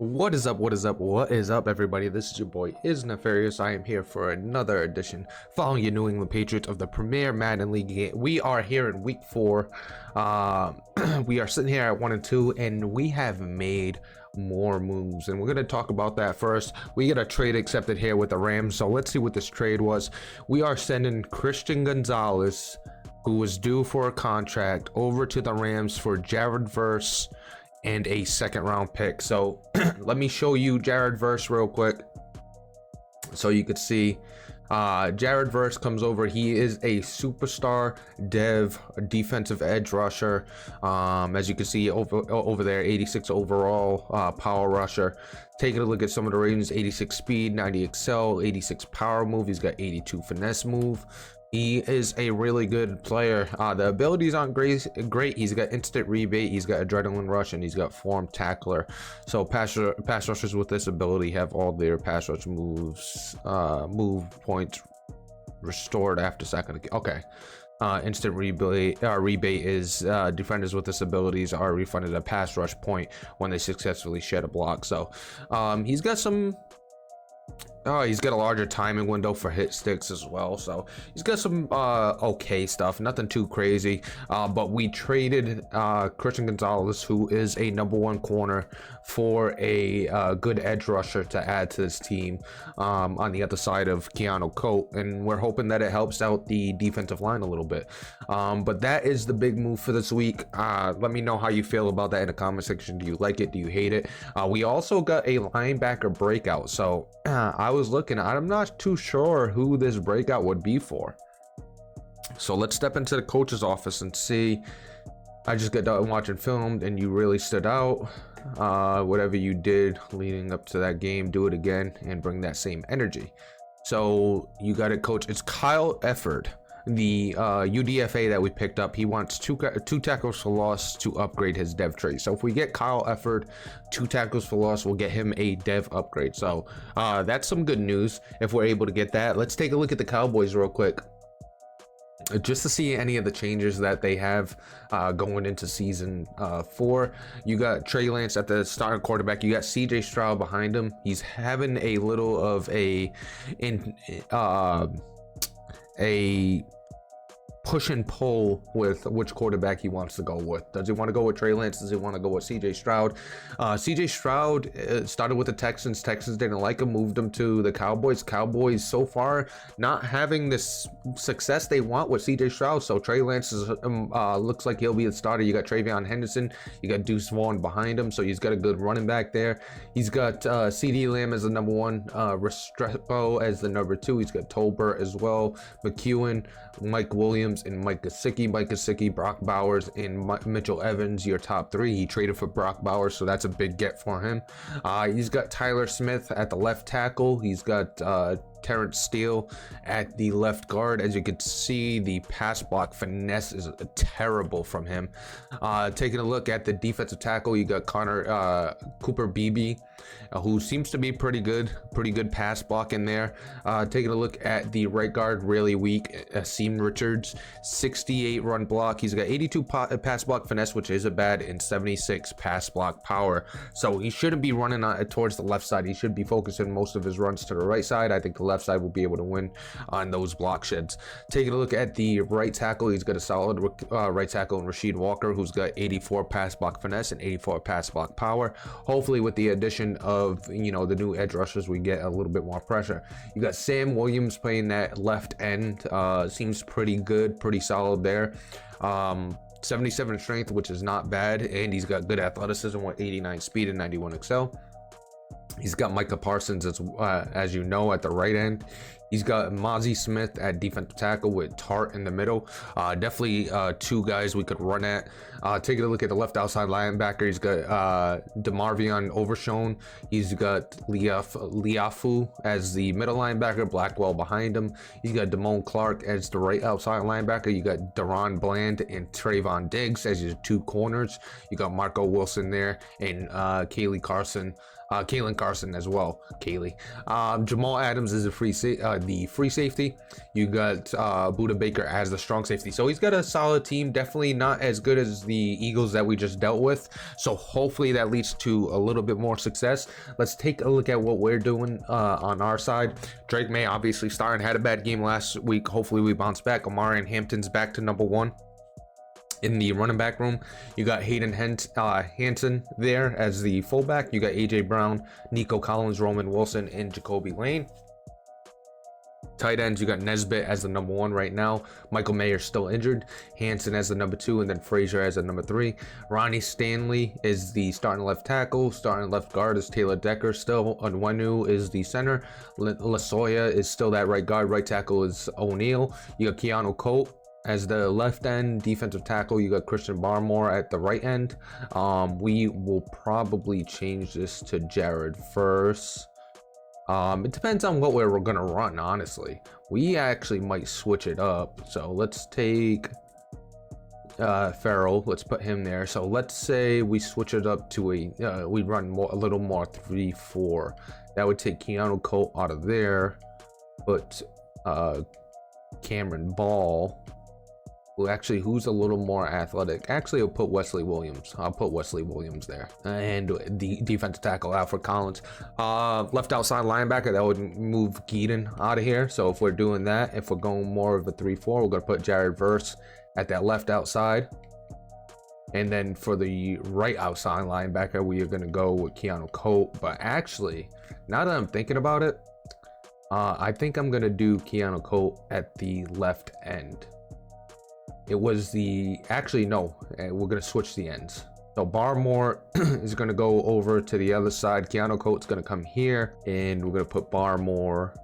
What is up? What is up? What is up, everybody? This is your boy Is Nefarious. I am here for another edition following your New England Patriots of the Premier Madden League game. We are here in week 4. We are sitting here at 1-2, and we have made more moves, and we're going to talk about that first. We get a trade accepted here with the Rams, so let's see what this trade was. We are sending Christian Gonzalez, who was due for a contract, over to the Rams for Jared Verse and a second round pick. So let me show you Jared Verse real quick so you could see. Jared Verse comes over. He is a superstar defensive edge rusher. As you can see over there, 86 overall power rusher. Taking a look at some of the ratings: 86 speed, 90 excel, 86 power move. He's got 82 finesse move. He is a really good player. The abilities aren't great. He's got instant rebate, he's got adrenaline rush, and he's got form tackler. So pass rushers with this ability have all their pass rush moves, move points restored after second. Okay. Instant rebate is defenders with this abilities are refunded a pass rush point when they successfully shed a block. So he's got some. He's got a larger timing window for hit sticks as well, so he's got some okay stuff, nothing too crazy. But we traded Christian Gonzalez, who is a #1 corner, for a good edge rusher to add to this team on the other side of Keanu Coat, and we're hoping that it helps out the defensive line a little bit. But that is the big move for this week. Let me know how you feel about that in the comment section. Do you like it? Do you hate it? We also got a linebacker breakout, so I was looking. I'm not too sure who this breakout would be for. So let's step into the coach's office and see. I just got done watching film, and you really stood out. Whatever you did leading up to that game, do it again and bring that same energy. So you got it, coach. It's Kyle Efford, the UDFA that we picked up. He wants two tackles for loss to upgrade his dev trait. So if we get Kyle Efford 2 tackles for loss, we'll get him a dev upgrade. So that's some good news if we're able to get that. Let's take a look at the Cowboys real quick, just to see any of the changes that they have going into season 4. You got Trey Lance at the starting quarterback. You got CJ Stroud behind him. He's having a little of a push and pull with which quarterback he wants to go with. Does he want to go with Trey Lance? Does he want to go with CJ Stroud? CJ Stroud started with the Texans. Texans didn't like him, moved him to the Cowboys. Cowboys so far not having this success they want with CJ Stroud. So Trey Lance is, looks like he'll be the starter. You got Travion Henderson. You got Deuce Vaughn behind him. So he's got a good running back there. He's got CD Lamb as the #1, Restrepo as the #2. He's got Tolbert as well, McEwen, Mike Williams, and Mike Gesicki, Brock Bowers, and Mitchell Evans, your top 3. He traded for Brock Bowers, so that's a big get for him. He's got Tyler Smith at the left tackle. He's got Terrence Steele at the left guard. As you can see, the pass block finesse is terrible from him. Taking a look at the defensive tackle, you got Cooper Beebe, who seems to be pretty good pass block in there. Taking a look at the right guard, really weak, Seam Richards, 68 run block. He's got 82 pass block finesse, which isn't bad, and 76 pass block power. So he shouldn't be running towards the left side. He should be focusing most of his runs to the right side. I think the left side will be able to win on those block sheds. Taking a look at the right tackle, he's got a solid right tackle in Rasheed Walker, who's got 84 pass block finesse and 84 pass block power. Hopefully with the addition of the new edge rushers, we get a little bit more pressure. You got Sam Williams playing that left end. Seems pretty good, pretty solid there. 77 strength, which is not bad, and he's got good athleticism with 89 speed and 91 excel. He's got Micah Parsons as you know, at the right end. He's got Mozzie Smith at defensive tackle with Tart in the middle. Definitely 2 guys we could run at. Taking a look at the left outside linebacker, he's got DeMarvion Overshone. He's got Liafu as the middle linebacker, Blackwell behind him. He's got Damone Clark as the right outside linebacker. You got Deron Bland and Trayvon Diggs as your 2 corners. You got Marco Wilson there, and Kalen Carson as well. Jamal Adams is a free the free safety. You got Buda Baker as the strong safety. So he's got a solid team, definitely not as good as the Eagles that we just dealt with. So hopefully that leads to a little bit more success. Let's take a look at what we're doing on our side. Drake May obviously starting, had a bad game last week. Hopefully we bounce back. Amari and Hampton's back to #1. In the running back room, you got Hayden Hanson there as the fullback. You got AJ Brown, Nico Collins, Roman Wilson, and Jacoby Lane. Tight ends, you got Nesbitt as the #1 right now. Michael Mayer still injured. Hanson as the #2, and then Frazier as the #3. Ronnie Stanley is the starting left tackle. Starting left guard is Taylor Decker still. Onwenu is the center. Lasoya is still that right guard. Right tackle is O'Neal. You got Keanu Colt as the left end. Defensive tackle, you got Christian Barmore at the right end. We will probably change this to Jared first. It depends on what we're gonna run, honestly. We actually might switch it up. So let's take Farrell, let's put him there. So let's say we switch it up to we run a little more 3-4. That would take Keanu Colt out of there, put Cameron Ball. Well, actually, who's a little more athletic? Actually, I'll put Wesley Williams. I'll put Wesley Williams there. And the defensive tackle, Alfred Collins. Left outside linebacker, that would move Keaton out of here. So if we're doing that, if we're going more of a 3-4, we're going to put Jared Verse at that left outside. And then for the right outside linebacker, we are going to go with Keanu Colt. But actually, now that I'm thinking about it, I think I'm going to do Keanu Colt at the left end. It was actually no, we're gonna switch the ends. So Barmore is gonna go over to the other side. Keanu Colt's gonna come here, and we're gonna put Barmore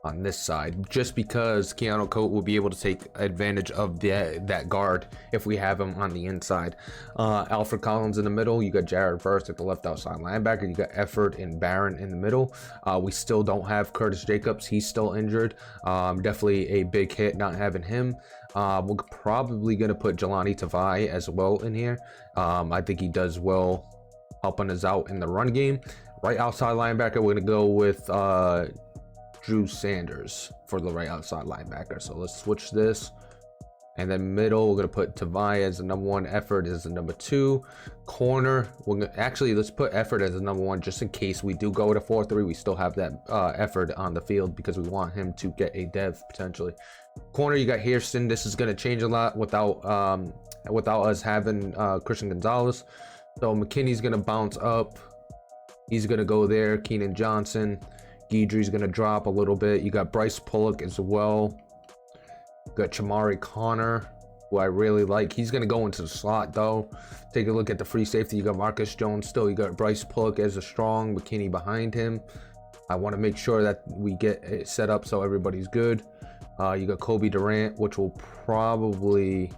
on this side, just because Keanu Colt will be able to take advantage of that guard if we have him on the inside. Alfred Collins in the middle. You got Jared Verse at the left outside linebacker. You got Efford and Barron in the middle. We still don't have Curtis Jacobs. He's still injured. Definitely a big hit not having him. We're probably going to put Jelani Tavai as well in here. I think he does well helping us out in the run game. Right outside linebacker, we're going to go with Drew Sanders for the right outside linebacker. So let's switch this. And then middle, we're going to put Tavai as the #1. Effort as the #2. Corner, let's put Effort as the #1 just in case we do go to 4-3. We still have that Effort on the field because we want him to get a dev potentially. Corner, you got Hairston. This is going to change a lot without us having Christian Gonzalez. So McKinney's going to bounce up. He's going to go there. Keenan Johnson. Guidry's going to drop a little bit. You got Bryce Pullock as well. You got Chamari Connor, who I really like. He's going to go into the slot, though. Take a look at the free safety. You got Marcus Jones still. You got Bryce Pullock as a strong. McKinney behind him. I want to make sure that we get it set up so everybody's good. You got Kobe Durant, which will probably,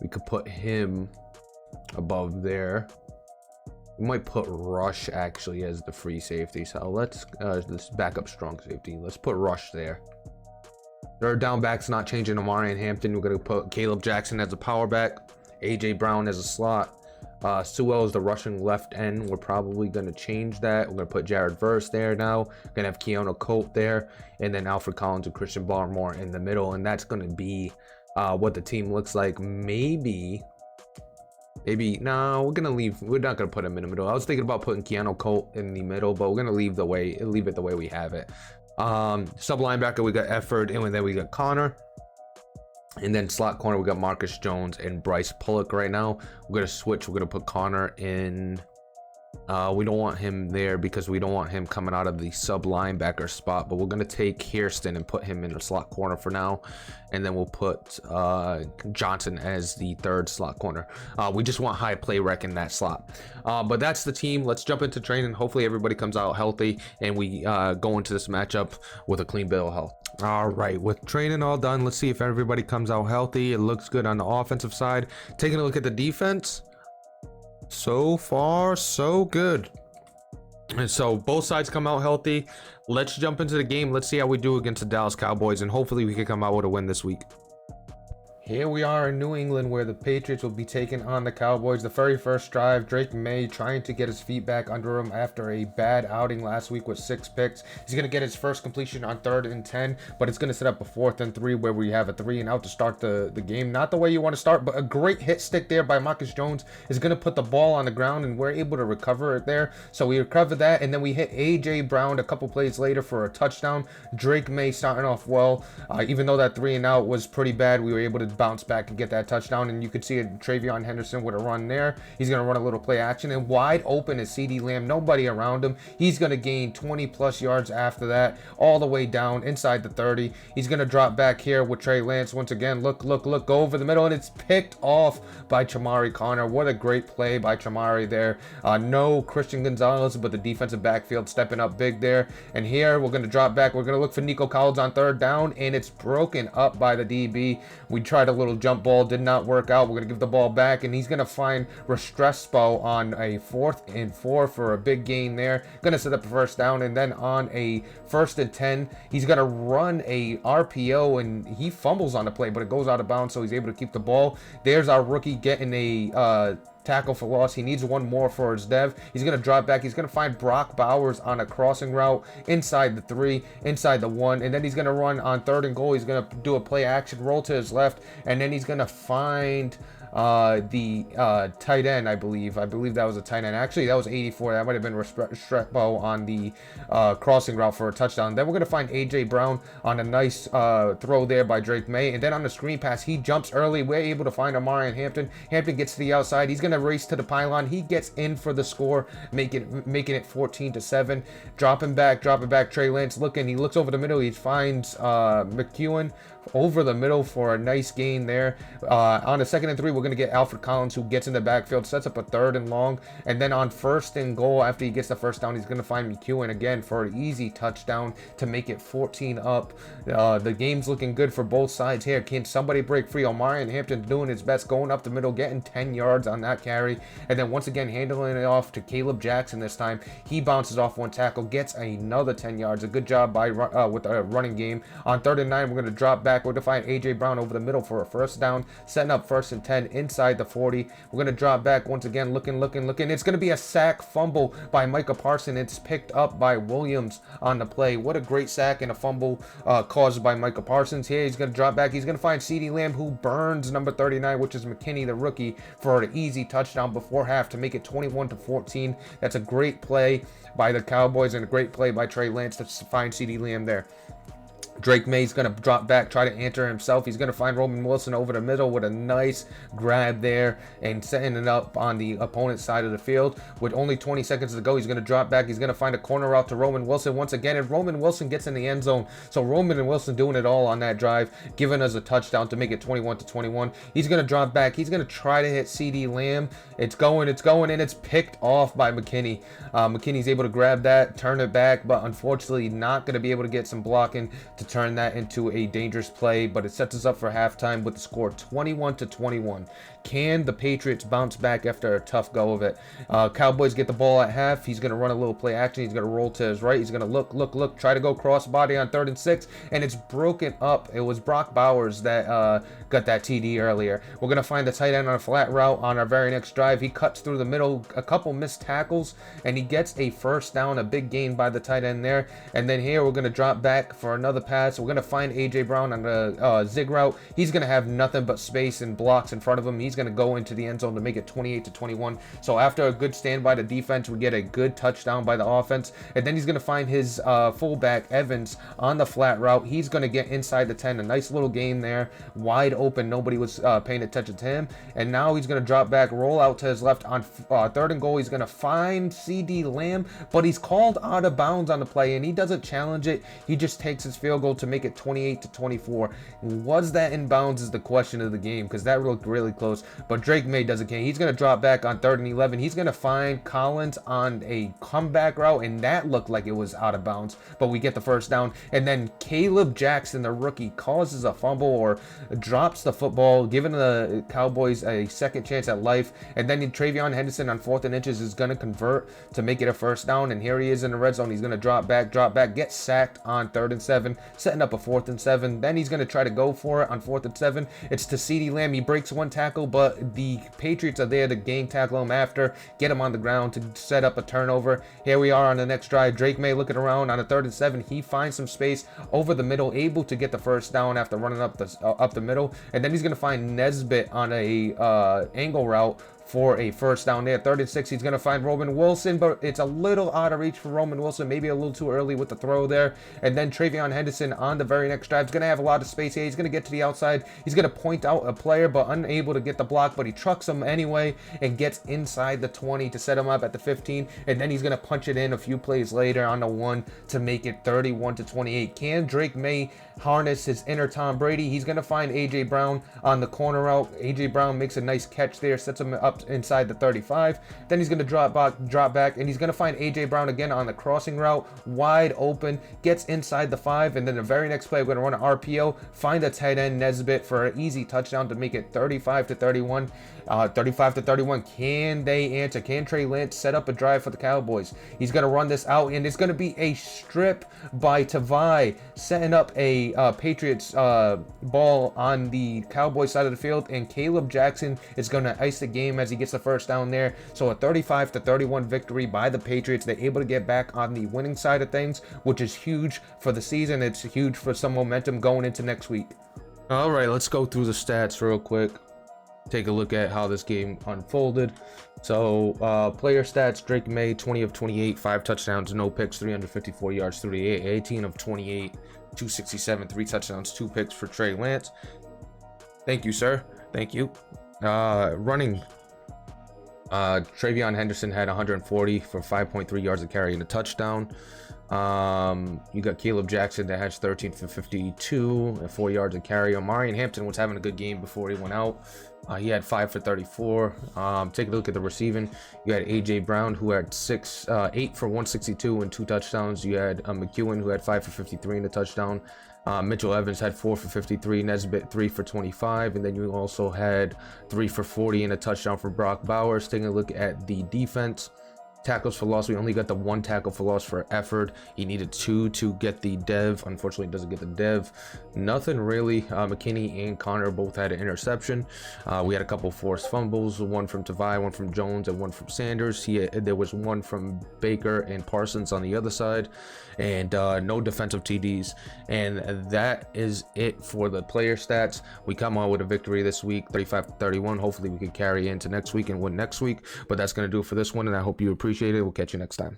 we could put him above there. We might put Rush actually as the free safety. So let's back up strong safety. Let's put Rush there. Third down backs not changing. Amari and Hampton. We're going to put Caleb Jackson as a power back. AJ Brown as a slot. Sewell is the rushing left end. We're probably going to change that. We're going to put Jared Verse there now. We're going to have Keanu Colt there. And then Alfred Collins and Christian Barmore in the middle. And that's going to be what the team looks like. Maybe, no, we're going to leave. We're not going to put him in the middle. I was thinking about putting Keanu Colt in the middle, but we're going to leave it the way we have it. Sub linebacker, we got Efford, and then we got Connor. And then slot corner, we got Marcus Jones and Bryce Pullock right now. We're going to switch. We're going to put Connor in. We don't want him there because we don't want him coming out of the sub linebacker spot. But we're going to take Hairston and put him in the slot corner for now. And then we'll put Johnson as the third slot corner. We just want high play rec in that slot. But that's the team. Let's jump into training. Hopefully everybody comes out healthy and we go into this matchup with a clean bill of health. All right, with training all done, let's see if everybody comes out healthy. It looks good on the offensive side. Taking a look at the defense. So far, so good. And so both sides come out healthy. Let's jump into the game. Let's see how we do against the Dallas Cowboys, and hopefully we can come out with a win this week. Here we are in New England where the Patriots will be taking on the Cowboys. The very first drive, Drake May trying to get his feet back under him after a bad outing last week with 6 picks. He's going to get his first completion on 3rd and 10, but it's going to set up a 4th and 3 where we have a 3 and out to start the game. Not the way you want to start, but a great hit stick there by Marcus Jones is going to put the ball on the ground, and we're able to recover it there. So we recover that, and then we hit A.J. Brown a couple plays later for a touchdown. Drake May starting off well. Even though that 3 and out was pretty bad, we were able to bounce back and get that touchdown, and you could see it, Travion Henderson with a run there. He's going to run a little play action, and wide open is CeeDee Lamb, nobody around him. He's going to gain 20 plus yards after that, all the way down inside the 30. He's going to drop back here with Trey Lance once again. Look, go over the middle, and it's picked off by Chamari Connor. What a great play by Chamari there. No Christian Gonzalez, but the defensive backfield stepping up big there. And here we're going to drop back. We're going to look for Nico Collins on 3rd down, and it's broken up by the DB. We tried a little jump ball, did not work out. We're going to give the ball back, and he's going to find Restrepo on a 4th and 4 for a big gain there. Going to set up a 1st down, and then on a 1st and 10, he's going to run a RPO, and he fumbles on the play, but it goes out of bounds, so he's able to keep the ball. There's our rookie getting a tackle for loss. He needs one more for his dev. He's going to drop back. He's going to find Brock Bowers on a crossing route inside the 3, inside the 1, and then he's going to run on 3rd and goal. He's going to do a play action, roll to his left, and then he's going to find the tight end, I believe that was a tight end. Actually, that was 84. That might have been Restrepo on the crossing route for a touchdown. Then we're going to find A.J. Brown on a nice throw there by Drake May, and then on the screen pass, he jumps early. We're able to find Amari and Hampton. Hampton gets to the outside. He's going to race to the pylon. He gets in for the score, making it 14-7. Dropping back. Trey Lance looking. He looks over the middle. He finds McEwen over the middle for a nice gain there. On a 2nd and 3, we're going to get Alfred Collins, who gets in the backfield, sets up a 3rd and long, and then on 1st and goal, after he gets the 1st down, he's going to find McEwen again for an easy touchdown to make it 14 up. The game's looking good for both sides here. Can somebody break free? Omari and Hampton doing his best, going up the middle, getting 10 yards on that carry, and then once again handling it off to Caleb Jackson this time. He bounces off one tackle, gets another 10 yards. A good job by with the running game. On 3rd and 9, we're going to drop back. We're going to find A.J. Brown over the middle for a 1st down, setting up 1st and 10 inside the 40. We're going to drop back once again, looking. It's going to be a sack fumble by Micah Parsons. It's picked up by Williams on the play. What a great sack and a fumble caused by Micah Parsons. Here he's going to drop back. He's going to find CeeDee Lamb, who burns number 39, which is McKinney, the rookie, for an easy touchdown before half to make it 21-14. That's a great play by the Cowboys and a great play by Trey Lance to find CeeDee Lamb there. Drake May's going to drop back, try to enter himself. He's going to find Roman Wilson over the middle with a nice grab there and setting it up on the opponent's side of the field. With only 20 seconds to go, he's going to drop back. He's going to find a corner route to Roman Wilson once again, and Roman Wilson gets in the end zone. So Roman and Wilson doing it all on that drive, giving us a touchdown to make it 21-21. He's going to drop back. He's going to try to hit CeeDee Lamb. It's going, and it's picked off by McKinney. McKinney's able to grab that, turn it back, but unfortunately not going to be able to get some blocking to turn that into a dangerous play, but it sets us up for halftime with the score 21-21. Can the Patriots bounce back after a tough go of it? Cowboys get the ball at half. He's going to run a little play action. He's going to roll to his right. He's going to look, try to go crossbody on 3rd and 6, and it's broken up. It was Brock Bowers that got that TD earlier. We're going to find the tight end on a flat route on our very next drive. He cuts through the middle, a couple missed tackles, and he gets a 1st down, a big gain by the tight end there. And then here we're going to drop back for another pass. We're going to find A.J. Brown on the zig route. He's going to have nothing but space and blocks in front of him. He's going to go into the end zone to make it 28-21. So after a good stand by the defense, we get a good touchdown by the offense. And then he's going to find his fullback, Evans, on the flat route. He's going to get inside the 10. A nice little game there. Wide open. Nobody was paying attention to him. And now he's going to drop back, roll out to his left on 3rd and goal. He's going to find CeeDee Lamb, but he's called out of bounds on the play, and he doesn't challenge it. He just takes his field goal to make it 28-24. Was that in bounds is the question of the game, because that looked really close. but Drake May doesn't care. He's going to drop back on 3rd and 11. He's going to find Collins on a comeback route, and that looked like it was out of bounds, but we get the first down. And then Caleb Jackson, the rookie, causes a fumble or drops the football, giving the Cowboys a second chance at life. And then Travion Henderson on 4th and inches is going to convert to make it a first down, and here he is in the red zone. He's going to drop back, get sacked on 3rd and 7, setting up a 4th and 7. Then he's going to try to go for it on 4th and 7. It's to CeeDee Lamb. He breaks one tackle, but the Patriots are there to gang tackle him after, get him on the ground to set up a turnover. Here we are on the next drive. Drake May looking around on a 3rd and 7. He finds some space over the middle, able to get the first down after running up the middle. And then he's going to find Nesbitt on a angle route for a first down there. 3rd and 6, he's going to find Roman Wilson, but it's a little out of reach for Roman Wilson, maybe a little too early with the throw there. And then Travion Henderson on the very next drive is going to have a lot of space here. He's going to get to the outside. He's going to point out a player, but unable to get the block, but he trucks him anyway and gets inside the 20 to set him up at the 15. And then he's going to punch it in a few plays later on the 1 to make it 31-28. Can Drake May harness his inner Tom Brady? He's going to find A.J. Brown on the corner route. A.J. Brown makes a nice catch there, sets him up inside the 35. Then he's going to drop back, and he's going to find A.J. Brown again on the crossing route, wide open, gets inside the 5, and then the very next play, we're going to run an RPO, find a tight end, Nesbitt, for an easy touchdown to make it 35-31. 35-31. Can they answer? Can Trey Lance set up a drive for the Cowboys? He's going to run this out, and it's going to be a strip by Tavai, setting up a Patriots ball on the Cowboys side of the field, and Caleb Jackson is going to ice the game as he gets the first down there. So a 35-31 victory by the Patriots. They're able to get back on the winning side of things, which is huge for the season. It's huge for some momentum going into next week. All right, let's go through the stats real quick. Take a look at how this game unfolded. So player stats: Drake May 20 of 28, 5 touchdowns, no picks, 354 yards through the air. 18 of 28, 267, 3 touchdowns, 2 picks for Trey Lance. Thank you, sir. Thank you. Running, Travion Henderson had 140 for 5.3 yards a carry and a touchdown. You got Caleb Jackson that has 13 for 52 and 4 yards a carry. Omarion Hampton was having a good game before he went out. He had 5 for 34. Take a look at the receiving. You had A.J. Brown, who had 8 for 162 and 2 touchdowns. You had McEwen, who had 5 for 53 and a touchdown. Mitchell Evans had 4 for 53, Nesbitt 3 for 25, and then you also had 3 for 40 and a touchdown for Brock Bowers. Taking a look at the defense. Tackles for loss, we only got the 1 tackle for loss for effort. He needed 2 to get the dev. Unfortunately, doesn't get the dev. Nothing really. McKinney and Connor both had an interception. We had a couple forced fumbles, 1 from Tavai, 1 from Jones, and 1 from Sanders. There was 1 from Baker and Parsons on the other side, and no defensive TDs. And that is it for the player stats. We come out with a victory this week, 35-31. Hopefully we can carry into next week and win next week, but that's going to do it for this one, and I hope you appreciate it. We'll catch you next time.